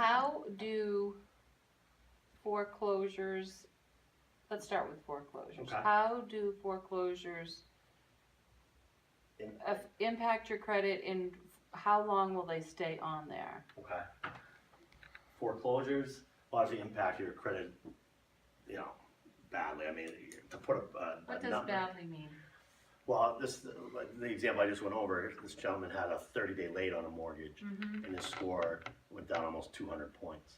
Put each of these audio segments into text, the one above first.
how do foreclosures, let's start with foreclosures. Okay. How do foreclosures In- impact your credit, and how long will they stay on there? Okay. Foreclosures largely impact your credit, badly. I mean, to put What a does number. badly mean? Well, like the example I just went over, this gentleman had a 30-day late on a mortgage, Mm-hmm. and his score went down almost 200 points.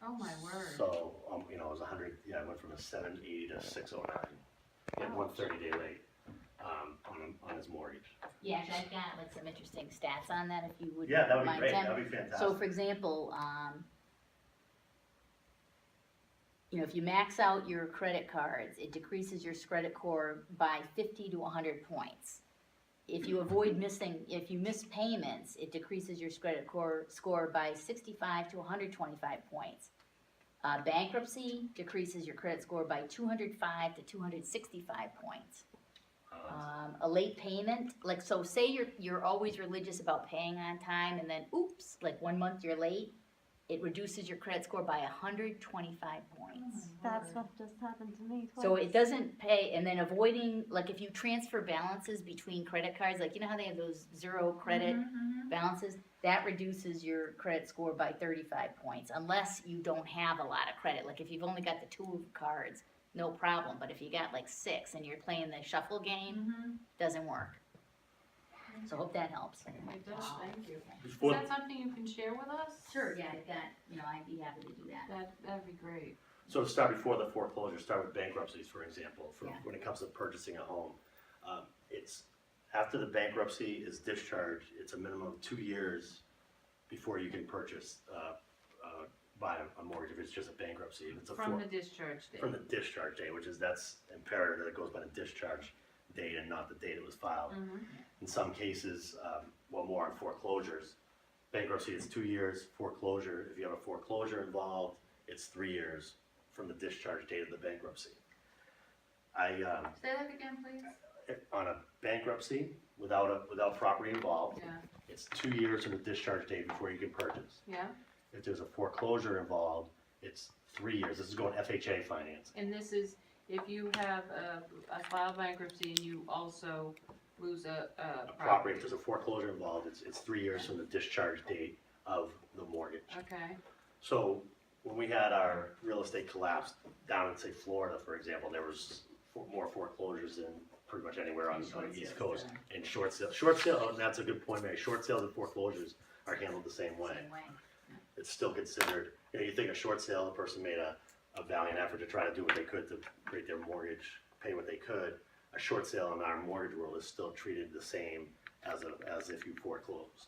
Oh my word. So, it was 100, it went from a 780 to 609. He had one 30-day late on his mortgage. Yeah, actually, I've got like some interesting stats on that if you would Yeah, that would be mind. great. Tim. That would be fantastic. So for example, if you max out your credit cards, it decreases your credit score by 50 to 100 points. If you miss payments, it decreases your credit score by 65 to 125 points. Bankruptcy decreases your credit score by 205 to 265 points. A late payment, so say you're always religious about paying on time, and then oops, like 1 month you're late, it reduces your credit score by 125 points. That's what just happened to me twice. So it doesn't pay, and then avoiding, like if you transfer balances between credit cards, like you know how they have those zero credit balances, that reduces your credit score by 35 points, unless you don't have a lot of credit. Like if you've only got the 2 cards, no problem, but if you got like 6 and you're playing the shuffle game, doesn't work. So hope that helps. It does, thank you. Is Before- that something you can share with us? Sure, yeah, I've got, I'd be happy to do that. That'd be great. So to start before the foreclosure, start with bankruptcies, for example, Yeah. when it comes to purchasing a home. It's after the bankruptcy is discharged, it's a minimum of 2 years before you can purchase, buy a mortgage if it's just a bankruptcy. If it's a From the discharge date. from the discharge date, that's imperative that it goes by the discharge date and not the date it was filed. In some cases, more on foreclosures, bankruptcy is 2 years, foreclosure, if you have a foreclosure involved, it's 3 years from the discharge date of the bankruptcy. Say that again, please. On a bankruptcy, without property involved, Yeah, it's 2 years from the discharge date before you can purchase. yeah. If there's a foreclosure involved, it's 3 years. This is going FHA finance. And this is, if you have a filed bankruptcy and you also lose a Property, if there's a foreclosure involved, it's 3 years from the discharge date of the mortgage. Okay, So when we had our real estate collapse down in, say, Florida, for example, there was more foreclosures than pretty much anywhere on the East Coast. And short sale, and that's a good point, Mary. Short sales and foreclosures are handled the same way. Same way. It's still considered, you think a short sale, the person made a valiant effort to try to do what they could to create their mortgage, pay what they could. A short sale in our mortgage world is still treated the same as if you foreclosed.